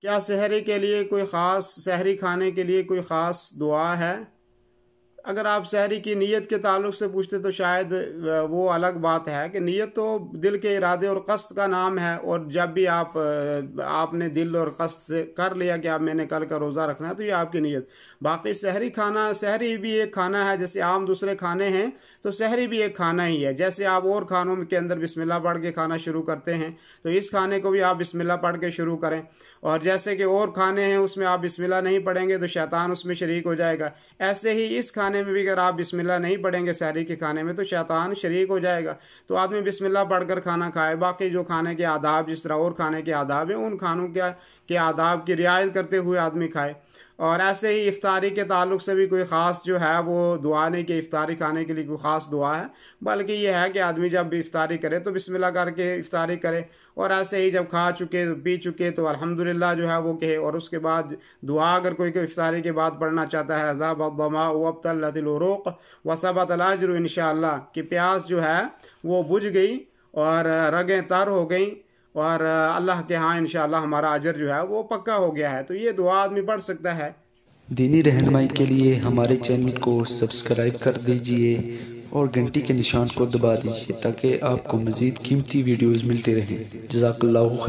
کیا سحری کے لیے کوئی خاص سحری کھانے کے لیے کوئی خاص دعا ہے؟ اگر آپ سحری کی نیت کے تعلق سے پوچھتے تو شاید وہ الگ بات ہے کہ نیت تو دل کے ارادے اور قصد کا نام ہے، اور جب بھی آپ نے دل اور قصد سے کر لیا کہ آپ میں نے کل کا روزہ رکھنا ہے تو یہ آپ کی نیت۔ باقی سحری بھی ایک کھانا ہے، جیسے عام دوسرے کھانے ہیں تو سحری بھی ایک کھانا ہی ہے۔ جیسے آپ اور کھانوں کے اندر بسم اللہ پڑھ کے کھانا شروع کرتے ہیں تو اس کھانے کو بھی آپ بسم اللہ پڑھ کے شروع کریں، اور جیسے کہ اور کھانے ہیں اس میں آپ بسم اللہ نہیں پڑھیں گے تو شیطان اس میں شریک ہو جائے گا، ایسے ہی اس کھانے میں بھی اگر آپ بسم اللہ نہیں پڑھیں گے سحری کے کھانے میں تو شیطان شریک ہو جائے گا۔ تو آدمی بسم اللہ پڑھ کر کھانا کھائے، باقی جو کھانے کے آداب جس طرح اور کھانے کے آداب ہیں ان کھانوں کے آداب کی رعایت کرتے ہوئے آدمی کھائے۔ اور ایسے ہی افطاری کے تعلق سے بھی کوئی خاص جو ہے وہ دعا نہیں کہ افطاری کھانے کے لیے کوئی خاص دعا ہے، بلکہ یہ ہے کہ آدمی جب بھی افطاری کرے تو بسم اللہ کر کے افطاری کرے، اور ایسے ہی جب کھا چکے پی چکے تو الحمدللہ جو ہے وہ کہے، اور اس کے بعد دعا اگر کوئی افطاری کے بعد پڑھنا چاہتا ہے ذهب الظماء وابتلت العروق وثبت الاجر انشاءاللہ، کہ پیاس جو ہے وہ بجھ گئی اور رگیں تر ہو گئیں، اور اللہ کے ہاں انشاءاللہ ہمارا اجر جو ہے وہ پکا ہو گیا ہے۔ تو یہ دعا آدمی پڑھ سکتا ہے۔ دینی رہنمائی کے لیے ہمارے چینل کو سبسکرائب کر دیجئے اور گھنٹی کے نشان کو دبا دیجئے تاکہ آپ کو مزید قیمتی ویڈیوز ملتے رہیں۔ جزاک اللہ خیر۔